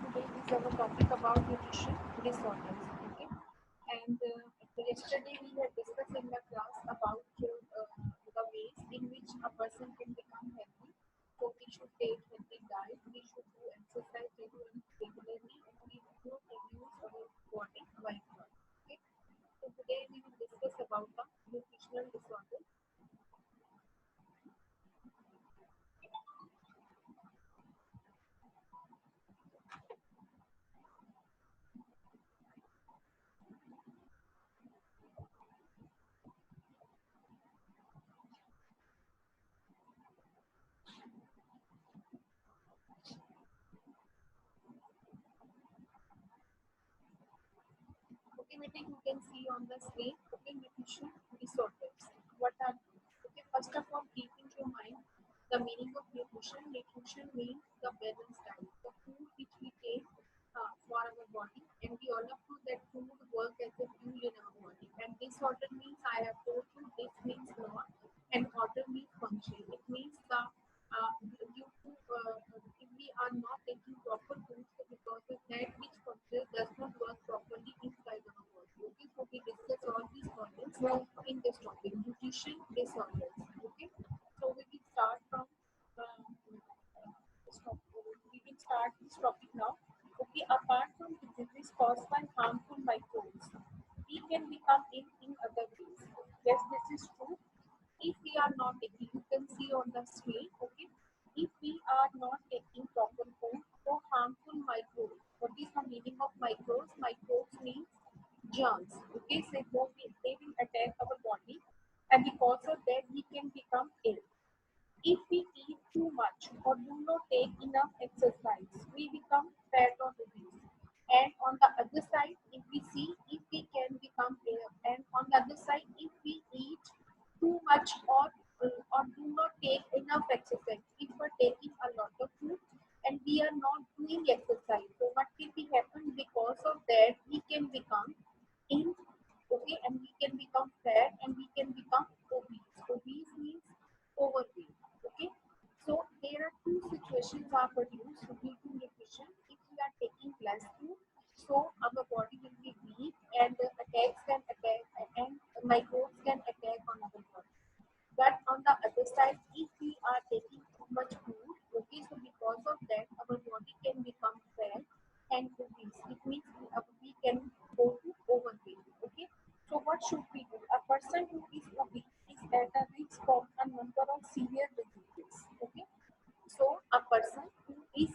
Today is our topic about nutrition disorders. Okay, and yesterday we had discussed in the class about the ways in which a person can become healthy. So we should take healthy diet, we should do exercise regularly, and we should reduce our body weight. Okay, so today we will discuss about the nutritional disorders. Okay, meeting you can see on the screen. Okay, nutrition disorders. What are they? Okay, first of all, keep in your mind the meaning of nutrition. Nutrition means the balanced diet, the food which we take for our body, and we all know that food work as a fuel in our body. And disorder means I have told you this means not, and order means function. It means the due to if we are not taking proper food, so because of that which function does not work properly inside our body. Okay, so we discuss all these problems in this topic, nutrition disorders. Okay, so we will start from this topic. We will start this topic now. Okay, apart from diseases caused by harmful microbes, we can become ill in other ways. Yes, this is true. If we are not taking, you can see on the screen, okay, if we are not taking proper food, so harmful microbes. What is the meaning of microbes? Microbes means germs. Okay, so they will attack our body, and because of that we can become ill. If we eat too much or do not take enough exercise, we become fat or obese. And on the other side, if we see, if we can become ill, and on the other side, if we eat too much or do not take enough exercise, if we're taking a lot of food and we are not doing exercise, so what will be happen? Because of that we can become ill, okay, and we can become fat and we can become obese. Obese means overweight. Okay, so there are two situations are produced due to nutrition. If we are taking less food, so our body will be weak and attacks can attack and microbes can attack on our body. But on the other side, if we are taking too much food, okay, so because of that, our body can become fat and obese. It means we can go to overweight. Okay, so what should we do? A person who is obese is at a risk of a number of severe diseases. Okay, so a person who is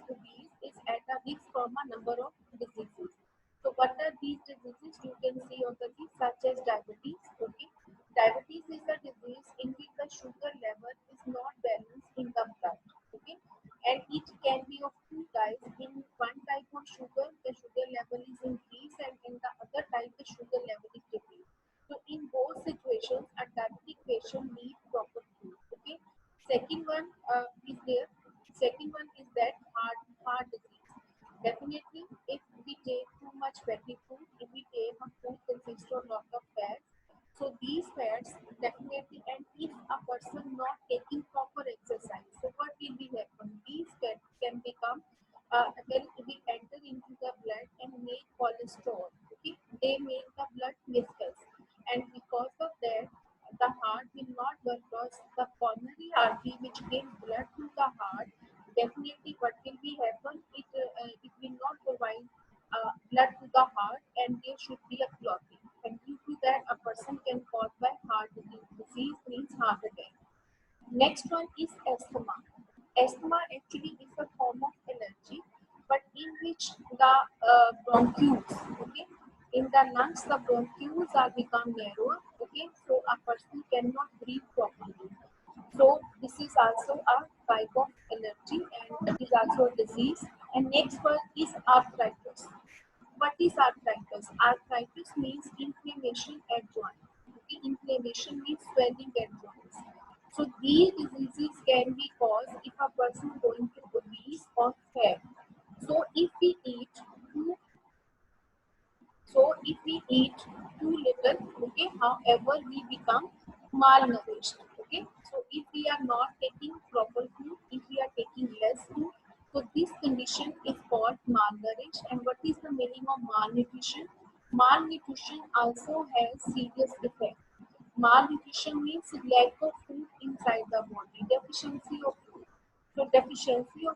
obese is at a risk from a number of diseases. So what are these diseases? You can see on the list such as diabetes. Okay, diabetes is a disease in which the sugar level is not balanced in the blood. Okay, and it can be of two types. In one type of sugar, the sugar level is increased, and in the other type, the sugar level is decreased. So in both situations, a diabetic patient needs proper food. Okay. Second one is there. Second one is that heart disease. Definitely, if we take too much fatty food, if we take a food consists of lot of fats, so these fats definitely, and if a person not taking proper exercise, so what will be happen? These fats can become will enter into the blood and make cholesterol. Okay, they make the blood viscous, and because of that, the heart will not work because the coronary artery which gives blood to the heart, definitely what will be happen? It will not provide blood to the heart, and there should be a clotting. And due to that, a person can cause by heart disease. Disease means heart attack. Next one is asthma. Asthma actually is a form of allergy, but in which the bronchioles, okay, in the lungs, the bronchioles are become narrower, okay, so a person cannot breathe properly. So this is also a type of allergy, and it is also a disease. And next one is arthritis. What is arthritis? Arthritis means inflammation at joint. Okay, inflammation means swelling at joints. So these diseases can be caused if a person going to obese or fat. So if we eat too so if we eat too little, okay, however we become malnourished. Okay. So if we are not taking proper food, if we are taking less food, so this condition is called malnourished. And what is the meaning of malnutrition? Malnutrition also has serious effects. Malnutrition means lack of food inside the body, deficiency of food. So deficiency of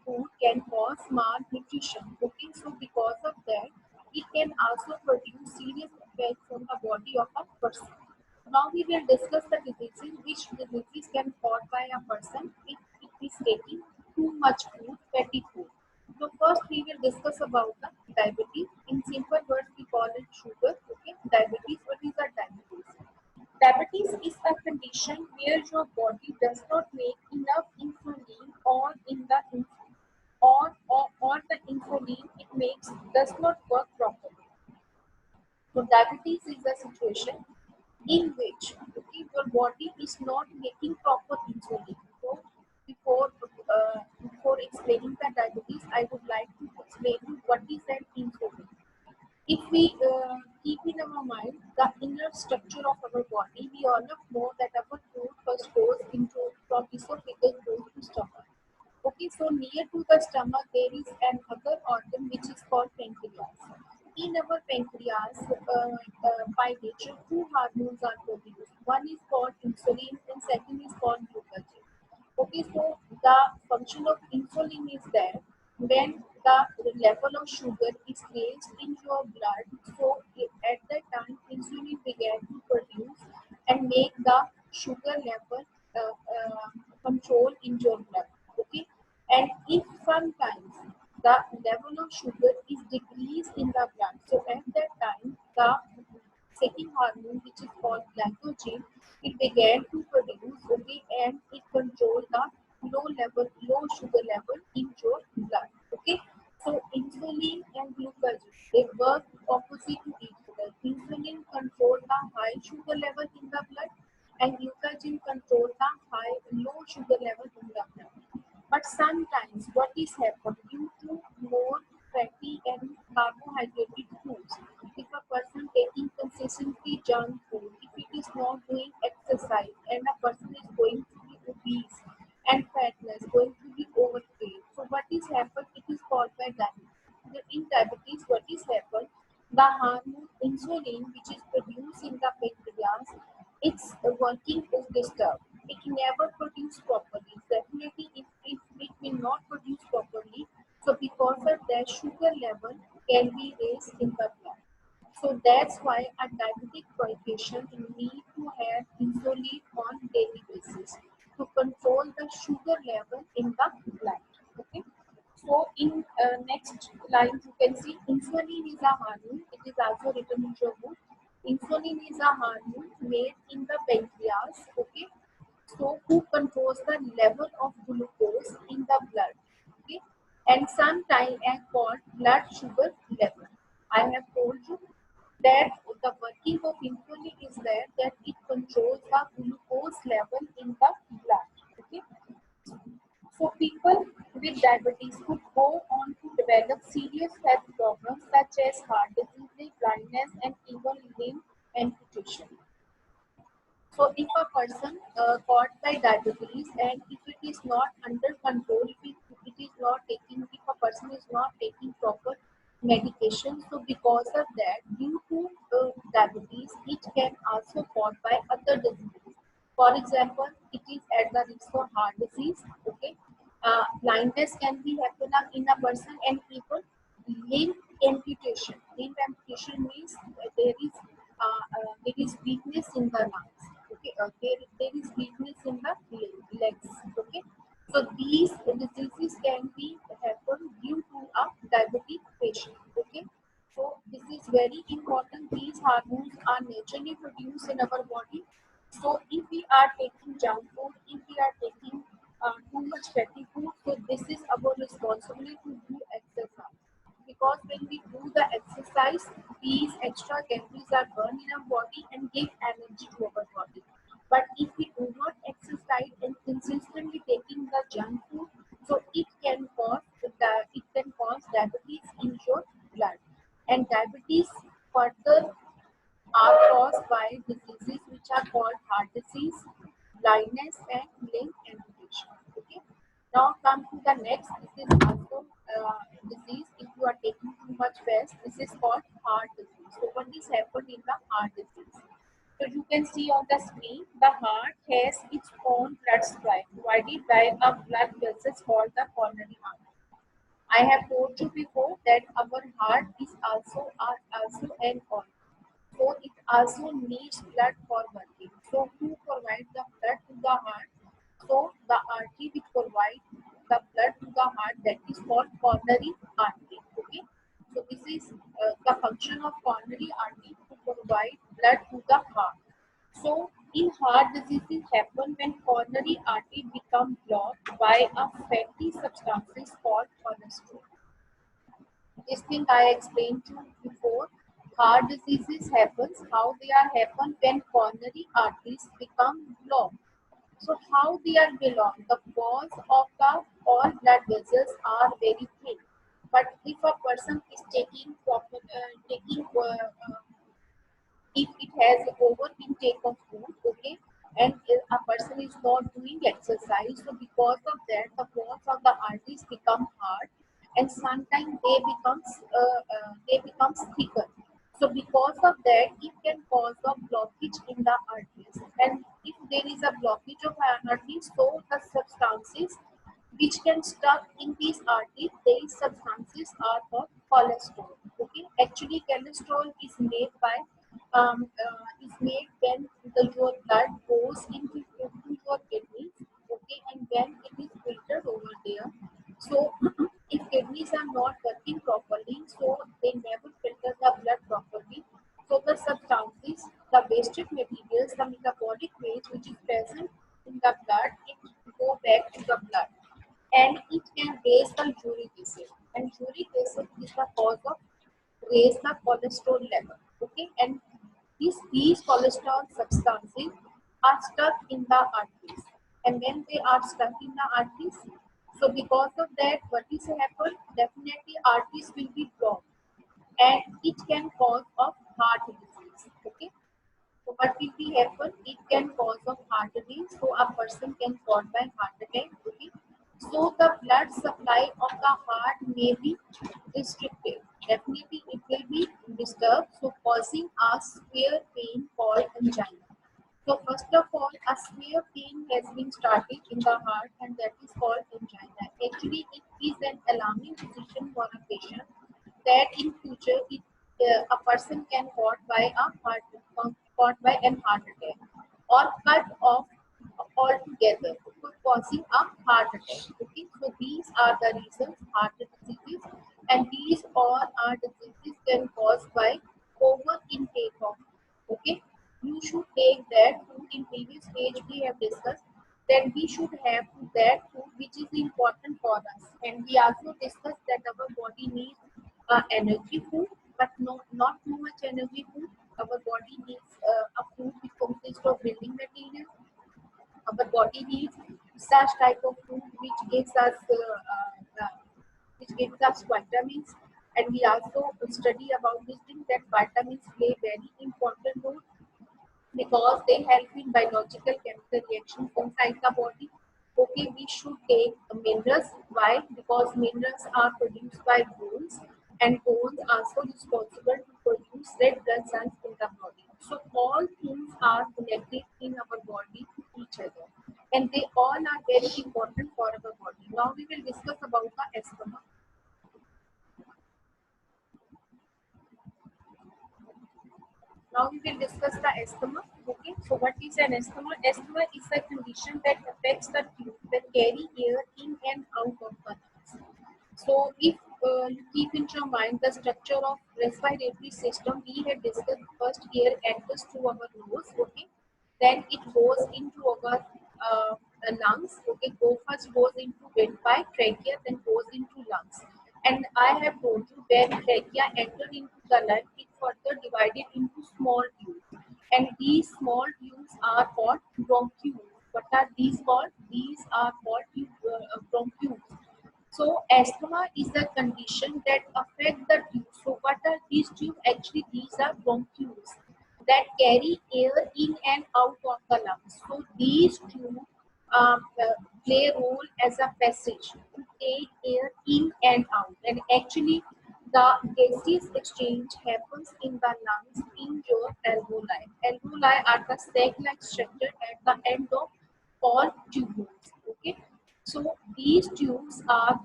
food can cause malnutrition. Okay, so because of that, it can also produce serious effects on the body of a person. Now we will discuss the diseases which diseases can caused by a person if it is taking too much food, fatty food. So first we will discuss about the diabetes. In simple words, we call it sugar. Okay, diabetes. What is a diabetes? Diabetes is a condition where your body does not make enough insulin or the insulin it makes does not work properly. So diabetes is a situation in which okay, your body is not making proper insulin. So before explaining the diabetes, I would like to explain you what is an insulin. If we keep in our mind the inner structure of our body, we all know that our food first goes into from esophagus goes to stomach. Okay, so near to the stomach there is another organ which is called pancreas. In our pancreas, by nature, two hormones are produced. One is called insulin and second is called glucagon. Okay, so the function of insulin is that when the level of sugar is raised in your blood, so at that time insulin began to produce and make the sugar level control in your blood. Okay, and if sometimes the level of sugar is decreased in the blood, so at that time the second hormone which is called glycogen, it began to produce, okay, and it controls the low sugar level in your blood. Okay, so insulin and glucagon they work opposite to each other. Insulin controls the high sugar level in the blood, and glucagon controls the low sugar level in the blood. But sometimes what is happened due to more fatty and carbohydrate foods, if a person taking consistently junk food, if it is not doing exercise and a person is going to be obese and fatness, going to be overweight. So what is happened? It is called by diabetes. In diabetes, what is happened? The hormone insulin, which is produced in the pancreas, its working is disturbed. It never produce properly. Definitely, if it will not produce properly, so because of that, sugar level can be raised in the blood. So that's why a diabetic patient need to have insulin on daily basis to control the sugar level in the blood. Okay. So in next line you can see insulin is a hormone. It is also written in your book. Insulin is a hormone made in the pancreas. Okay. So who controls the level of glucose in the blood. Okay. And sometimes are called blood sugar level. I have told you that the working of insulin is there that it controls the glucose level in the blood. Okay. So people with diabetes could go on to develop serious health problems such as heart disease, blindness, and even limb amputation. So if a person caught by diabetes and if it is not under control, if it is not taking, if a person is not taking proper medication, so because of that, due to diabetes, it can also caught by other diseases. For example, it is at the risk of heart disease. Okay, blindness can be happen in a person and even limb amputation. Limb amputation means there is weakness in the lungs. Okay, there is weakness in the legs. Okay, so these diseases can be happen due to a diabetic patient. Okay, so this is very important. These hormones are naturally produced in our body. So if we are taking junk food, if we are taking too much fatty food, so this is our responsibility to do exercise. Because when we do the exercise, these extra calories are burned in our body and give energy to our body. But if we do not exercise, consistently taking the junk food, so it can cause diabetes in your blood, and diabetes further are caused by diseases which are called heart disease, blindness, and limb amputation. Okay. Now come to the next. This is also disease. If you are taking too much fast, this is called heart disease. So what is happened in the heart disease? So you can see on the screen, the heart has its own blood supply provided by a blood vessels called the coronary artery. I have told you before that our heart is also an organ. So it also needs blood for working. So who provides the blood to the heart? So the artery which provides the blood to the heart, that is called coronary artery. Okay. So this is the function of coronary artery to provide blood to the heart. So in heart diseases happen when coronary artery become blocked by a fatty substances called cholesterol. This thing I explained to you before. Heart diseases happens how they are happen when coronary arteries become blocked. So how they are blocked? The walls of the all blood vessels are very thin. But if a person is taking if it has over intake of food, okay, and if a person is not doing exercise, so because of that, the walls of the arteries become hard, and sometimes they becomes thicker. So because of that, it can cause a blockage in the arteries, and if there is a blockage of arteries, so the substances which can stuck in these arteries, these substances are called cholesterol. Okay, actually cholesterol is made when your blood goes into your kidneys. Okay, and when it is filtered over there. So if kidneys are not working properly, so they never filter the blood properly. So the substances, the wasted materials, the metabolic waste which is present in the blood, it go back to the blood, and it can raise the uric acid. And uric acid is the cause of raise the cholesterol level. Okay, and these cholesterol substances are stuck in the arteries, and when they are stuck in the arteries, so because of that, what is happen? Definitely, arteries will be blocked, and it can cause of heart disease. Okay. So what will be happen? It can cause of heart disease. So a person can fall by heart attack. Okay. So the blood supply of the heart may be restricted. Definitely it will be disturbed. So causing a severe pain called angina. So first of all, a severe pain has been started in the heart, and that is called angina. Actually, it is an alarming position for a patient that in future a person can caught by an heart attack or cut off altogether, causing a heart attack. Okay, so these are the reasons heart diseases, and these all are diseases can caused by over intake of. Okay, you should take that food. In previous stage we have discussed that we should have that food which is important for us, and we also discussed that our body needs energy food, but not too much energy food. Our body needs a food which consists of building material. Our body needs such type of food which gives us vitamins, and we also study about this thing that vitamins play very important role because they help in biological chemical reactions inside the body. Okay, we should take minerals. Why? Because minerals are produced by bones, and bones are also responsible to produce red blood cells in the body. So all things are connected in our body to each other, and they all are very important for our body. Now we will discuss about the asthma. Now we will discuss the asthma. Okay, so what is an asthma? Asthma is a condition that affects the tube that carry air in and out of the lungs. So if you keep in your mind the structure of respiratory system, we had discussed first air enters through our nose. Okay, then it goes into our lungs. Okay, first goes into windpipe, trachea, then goes into lungs. And I have told you when trachea entered into the lung, it further divided into small tubes. And these small tubes are called bronchioles. What are these called? These are called bronchioles. So asthma is a condition that affect the tubes. So what are these tubes? Actually, these are bronchioles that carry air in and out of the lungs. So these tubes play a role as a passage to take air in and out. And actually, the gaseous exchange happens in the lungs in your alveoli. Alveoli are the sac-like structure at the end of all tubules. Okay. So these bronchioles are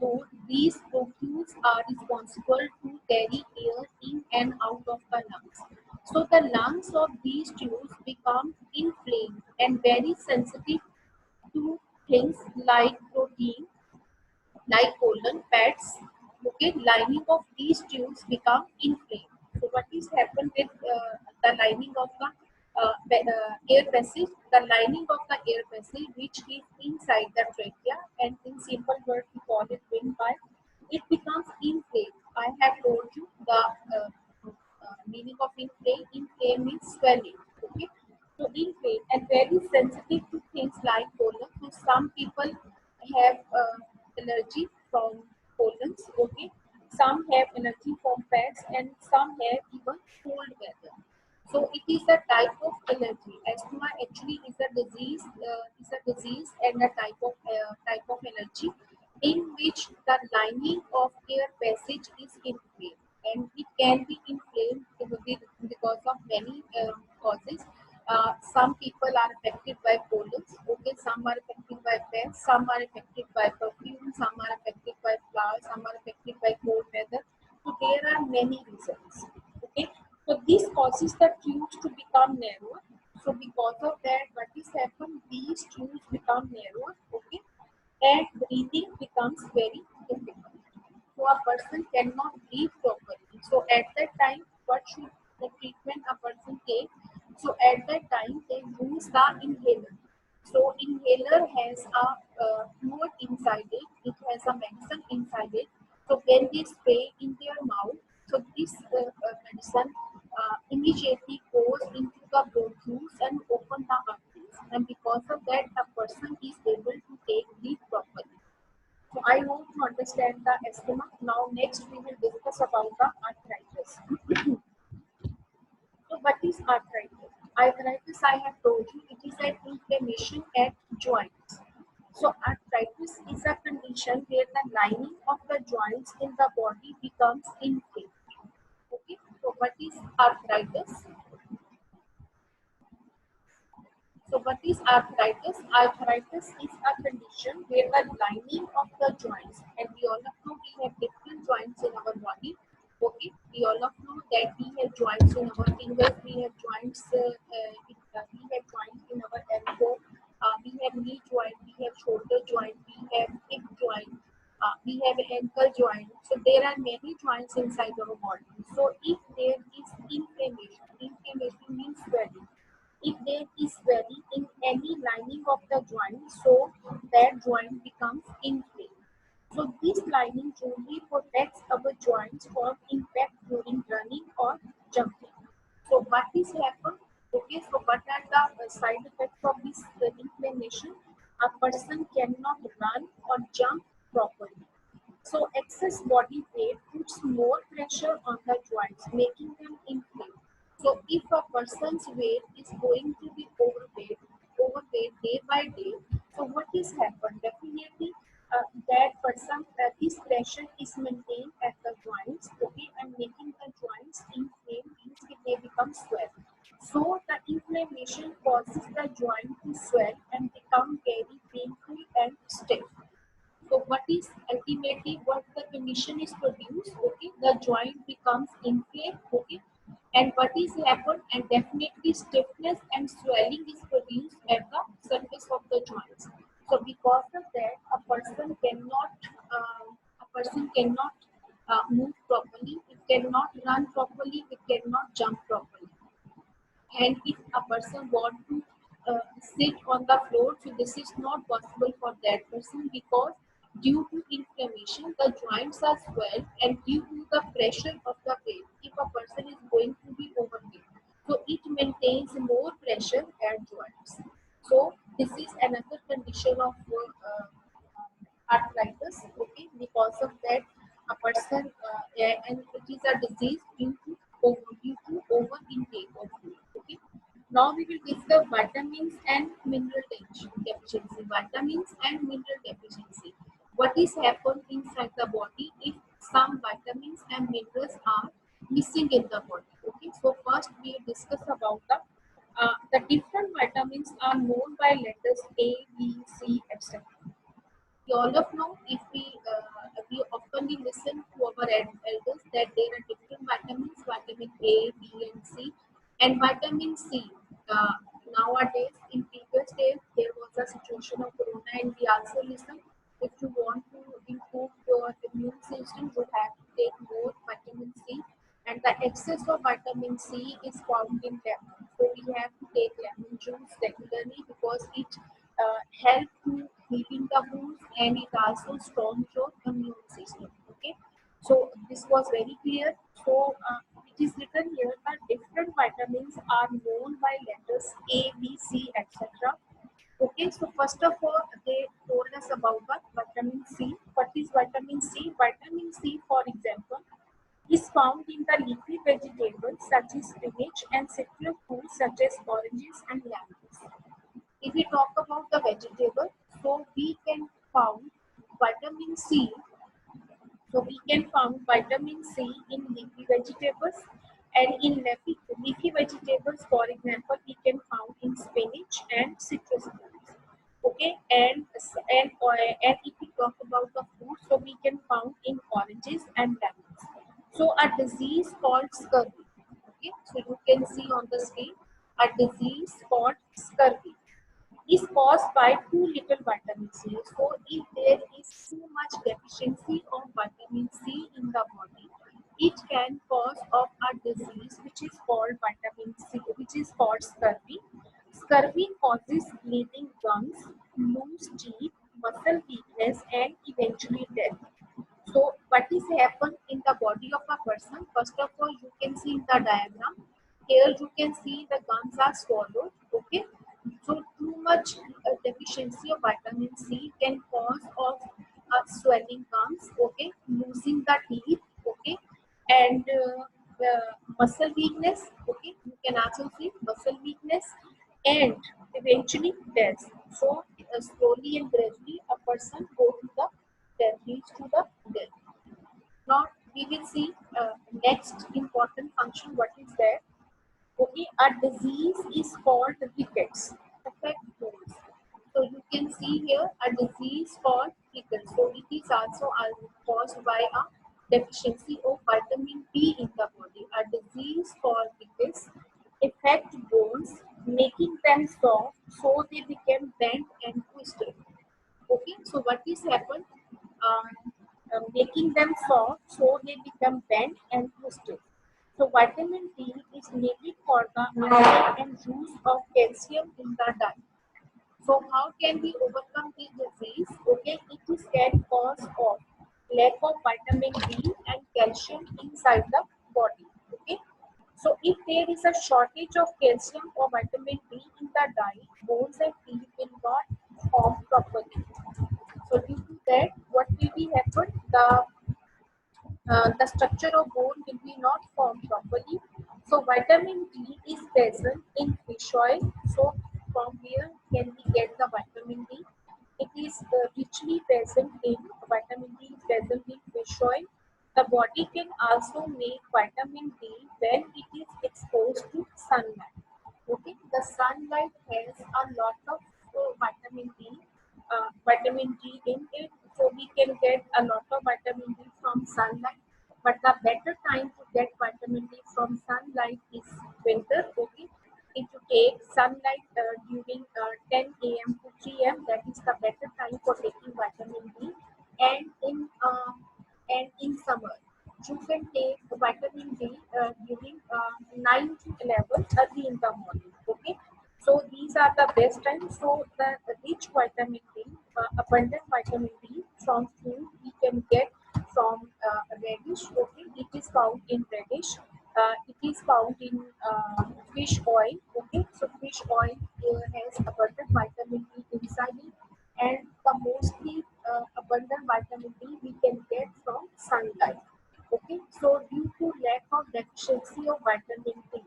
responsible to carry air in and out of the lungs. So the lungs of these tubes become inflamed and very sensitive to things like protein, like colon, fats. Okay, lining of these tubes become inflamed. So what is happened with the lining of the air passage? The lining of the air passage, which is inside the trachea, and in simple words we call it windpipe, it becomes inflamed. I have told you the meaning of inflame. Inflame means swelling. Okay, so inflame and very sensitive to things like pollen. So some people have allergy from pollens. Okay, some have allergy from pets, and some have even cold weather. So it is a type of allergy. Asthma actually is a disease and a type of allergy in which the lining of air passage is inflamed, and it can be inflamed because of many causes. Some people are affected by pollens. Okay, some are affected by pests, some are affected by perfume, some are affected by flowers, some are affected by cold weather. So there are many reasons. Okay, so this causes the tubes to become narrower. So because of that, what is happened? These tubes become narrower. Okay, and breathing becomes very difficult. So a person cannot breathe properly. So at that time, what should the treatment a person take? So at that time, they use the inhaler. So inhaler has a fluid inside it. It has a medicine inside it. So when they spray in their mouth, so this medicine immediately goes into the bronchioles and open the arteries. And because of that, a person is able to take breathe properly. So I hope you understand the asthma. Now next we will discuss about the arthritis. So what is arthritis? Arthritis, I have told you, it is an inflammation at joints. So arthritis is a condition where the lining of the joints in the body becomes inflamed. Okay, so what is arthritis? So what is arthritis? Arthritis is a condition where the lining of the joints, and we all know we have different joints in our body. Okay, we all know that we have joints in our fingers, we have we have joints in our elbow, we have knee joint, we have shoulder joint, we have hip joint, we have ankle joint. So there are many joints inside our body. So if there is inflammation means swelling. If there is swelling in any lining of the joint, so that joint becomes inflamed. So this lining generally protects our joints from impact during running or jumping. So what is happened? Okay, so what are the side effects of this inflammation? A person cannot run or jump properly. So excess body weight puts more pressure on the joints, making them inflamed. So if a person's weight is going to be overweight day by day, so what is happened? Definitely that person, this pressure is maintained at the joints, okay, and making the joints inflamed means they become swell. So the inflammation causes the joint to swell and become very painful and stiff. So what is ultimately what the condition is produced? Okay, the joint becomes inflamed. Okay, and what is happened? And definitely stiffness and swelling is produced at the surface of the joints. So because of that, a person cannot move properly. It cannot run properly. It cannot jump properly. And if a person want to sit on the floor, so this is not possible for that person because due to inflammation the joints are swelled, and due to the pressure of the weight, if a person is going to be overweight, so it maintains more pressure at joints. So this is another person and it is a disease due to over intake of food. Okay. Now we will discuss vitamins and mineral deficiency. Vitamins and mineral deficiency. What is happened inside the body if some vitamins and minerals are missing in the body? Okay. So first we discuss about the different vitamins are known by letters A, B, C, etc. We all of know if we oftenly listen to our elders that there are different vitamins, vitamin A, B, and C, and vitamin C. Uh, Nowadays, in previous days, there was a situation of corona, and we also listen if you want to improve your immune system, you have to take more vitamin C, and the excess of vitamin C is found in lemon. So we have to take lemon juice regularly because it help to healing the wounds and it also strong your immune system. Okay, so this was very clear. So it is written here that different vitamins are known by letters A, B, C, etc. Okay, so first of all, they told us about the vitamin C. What is vitamin C? Vitamin C, for example, is found in the leafy vegetables such as spinach and citrus fruits such as oranges and lemons. If we talk about the vegetable, so we can found vitamin C. So we can found vitamin C in leafy vegetables, and in leafy vegetables, for example, we can found in spinach and citrus fruits. Okay, and if we talk about the fruits, so we can found in oranges and lemons. So a disease called scurvy. Okay, so you can see on the screen a disease called scurvy is caused by too little vitamin C. So if there is too much deficiency of vitamin C in the body, it can cause of a disease which is called vitamin C, which is called scurvy. Scurvy causes bleeding gums, loose teeth, muscle weakness, and eventually death. So what is happen in the body of a person? First of all, you can see in the diagram. Here you can see the gums are swallowed. Okay. So too much deficiency of vitamin C can cause of swelling gums. Okay. Losing the teeth. Okay. And muscle weakness. Okay. You can also see muscle weakness and eventually death. So slowly and gradually a person go to the death, leads to the death. Now we will see next important function. What is that? Okay, a disease is called rickets. Affect bones. So you can see here a disease called rickets. So it is also caused by a deficiency of vitamin B in the body. A disease called rickets affect bones, making them soft, so they become bent and twisted. Okay, so what is happened? Making them soft so they become bent and twisted. So vitamin D is needed for the uptake and use of calcium in the diet. So how can we overcome this disease? Okay, it is can cause of lack of vitamin D and calcium inside the body. Okay, so if there is a shortage of calcium or vitamin D in the diet, bones and teeth will not form properly. So due to that, what will be happen? The structure of bone will be not formed properly. So vitamin D is present in fish oil. So from where can we get the vitamin D? It is richly present in vitamin D is present in fish oil. The body can also make vitamin D when it is exposed to sunlight. Okay, the sunlight has a lot of vitamin D in it, so we can get a lot of vitamin D from sunlight. But the better time to get vitamin D from sunlight is winter. Okay, if you take sunlight during 10 a.m. to 3 a.m., that is the better time for taking vitamin D. And in summer, you can take vitamin D during 9 to 11 early in the morning. Okay, so these are the best times. So the rich vitamin D, abundant vitamin D from food we can get from radish. Okay, it is found in radish. It is found in fish oil. Okay, so fish oil has abundant vitamin D inside it, and the mostly abundant vitamin D we can get from sunlight. Okay, so due to lack of deficiency of vitamin D,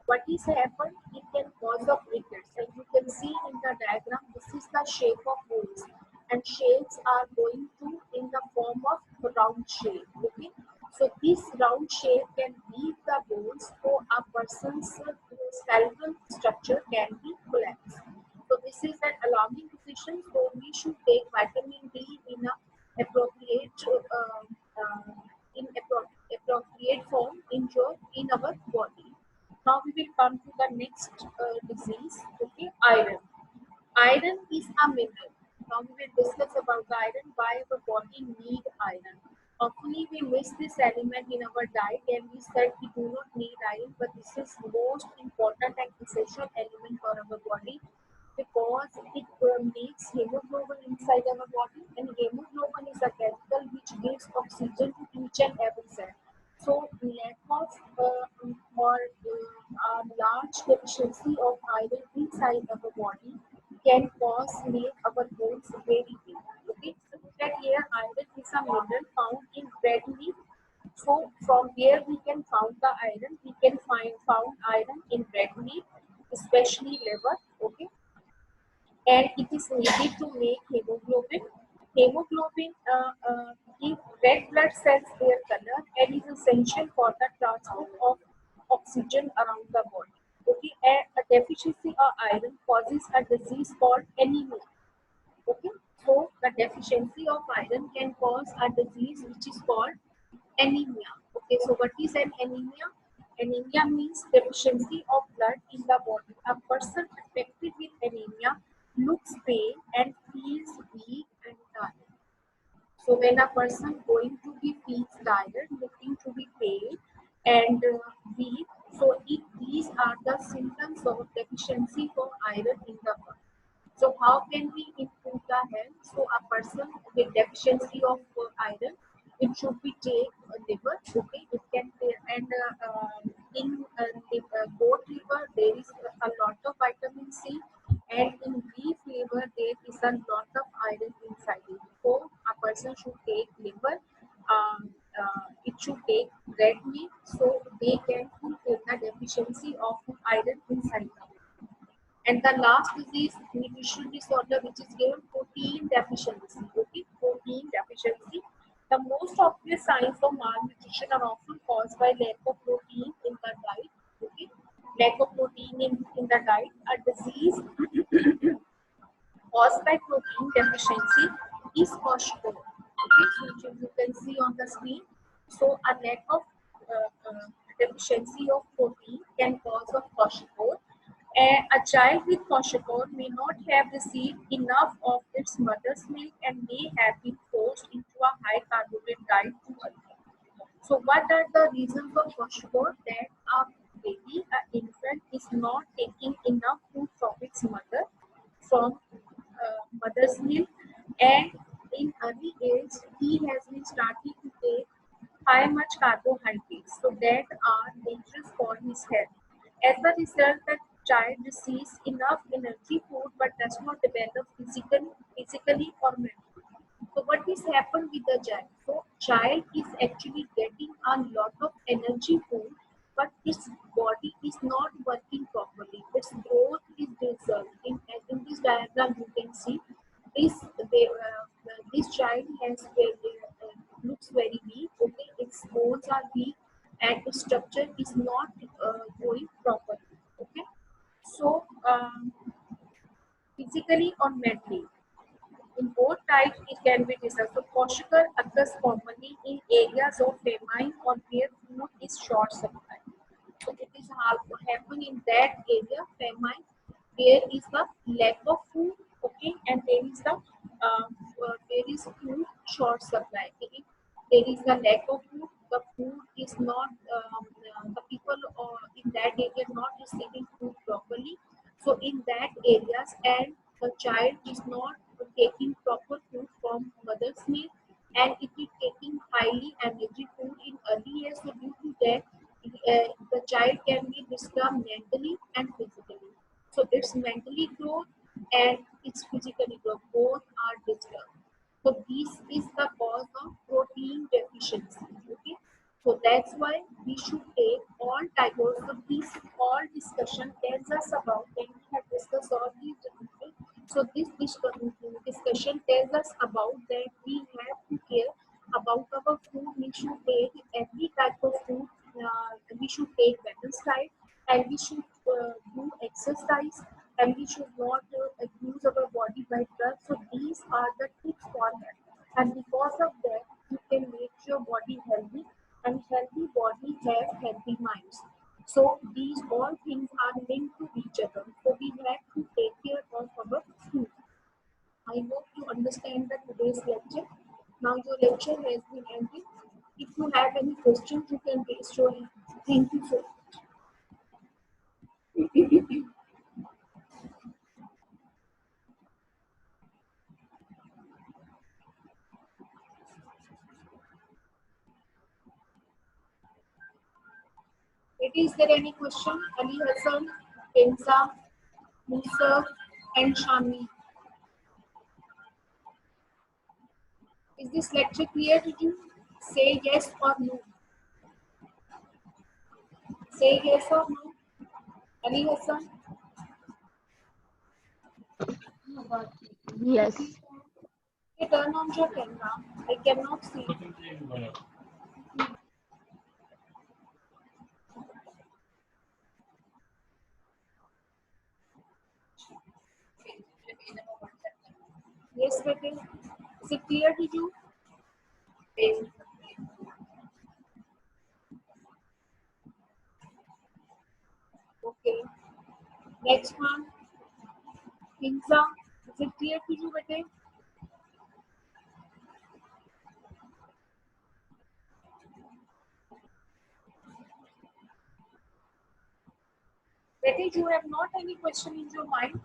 what is happened? It can cause of rickets, and you can see in the diagram. This is the shape of bones, and shapes are going to in the form of round shape. Okay, so this round shape can leave the bones, so a person's skeletal structure can be collapsed. So this is an alarming position. So we should take vitamin D in a appropriate appropriate form in our body. Now we will come to the next disease. Okay, iron. Iron is a mineral. Now we will discuss about the iron. Why our body need iron. Often we miss this element in our diet and we said we do not need iron, but this is most important and essential element for our body because it makes hemoglobin inside our body, and hemoglobin is a chemical which gives oxygen to each and every cell. So lack of or large deficiency of iron inside our body can cause make our bones very weak. Okay, so look at here, iron is a mineral found in red meat. So from where we can found the iron, we can found iron in red meat, especially liver. Okay, and it is needed to make hemoglobin. Hemoglobin give red blood cells their color and is essential for the transport of oxygen around the body. Okay, and a deficiency of iron causes a disease called anemia. Okay, so the deficiency of iron can cause a disease which is called anemia. Okay, so what is an anemia? Anemia means deficiency of blood in the body. A person affected with anemia looks pale and feels weak and tired. So when a person going to be feels tired, looking to be pale and weak, so these are the symptoms of deficiency of iron in the body. So how can we improve the health? So a person with deficiency of iron, it should be take liver. Okay, it can and in goat liver there is a lot of vitamin C, and in beef liver there is a lot of iron inside it. So a person should take liver. It should take red meat so they can fulfill the deficiency of iron inside them. And the last disease, nutrition disorder, which is given protein deficiency. Okay, protein deficiency. The most obvious signs of malnutrition are often caused by lack of protein in the diet. Okay, lack of protein in the diet. A disease caused by protein deficiency is kwashiorkor. Okay, so which you can see on the screen. So a lack of deficiency of protein can cause of kwashiorkor. A child with kwashiorkor may not have received enough of its mother's milk and may have been forced into a high carbohydrate diet too early. So what are the reasons of kwashiorkor? That a baby, an infant, is not taking enough food from its mother, from mother's milk, and in early age he has been starting to take high much carbohydrates, so that are dangerous for his health. As a result, the child receives enough energy food but does not develop physically or mentally. So what is happened with the child? So child is actually getting a lot of energy food, but its body is not working properly. Its growth is reserved. In this diagram, you can see this child has looks very weak. Okay, its bones are weak and its structure is not growing properly. Okay, so physically or mentally. In both types, it can be disabled. So, kwashiorkor occurs commonly in areas of famine or where food is short supply. So, it is happen in that area, famine, there is the lack of food, okay, and there is food short supply. If there is a lack of food, the food is not the people in that area not receiving food properly. So in that areas, and the child is not taking proper food from mother's milk, and it is taking highly energy food in early age. So due to that, the child can be disturbed mentally and physically. So its mentally growth and its physically growth both are disturbed. So this is the cause of protein deficiency. Okay. So that's why we should take all types of this all discussion tells us about when we have discussed all these different. So discussion tells us about that we have to care about our food. We should take every type of food. We should take balanced diet and we should do exercise and we should not abuse our body by drugs. So these are the tips for that. And because of that, you can make your body healthy and healthy body have healthy minds. So these all things are linked to each other. So we have to take care of our food. I hope you understand the today's lecture. Now your lecture has been ended. If you have any questions, you can raise your hand. Thank you so much. Is there any question? Ali Hassan, Kenza, Musa, and Shami. Is this lecture clear to you? Say yes or no. Say yes or no. Ali Hassan. Yes. Okay, turn on your camera. I cannot see. Yes, Bete. Is it clear to you? Okay. Next one. Kinza. Is it clear to you, Bete? Bete, you have not any question in your mind?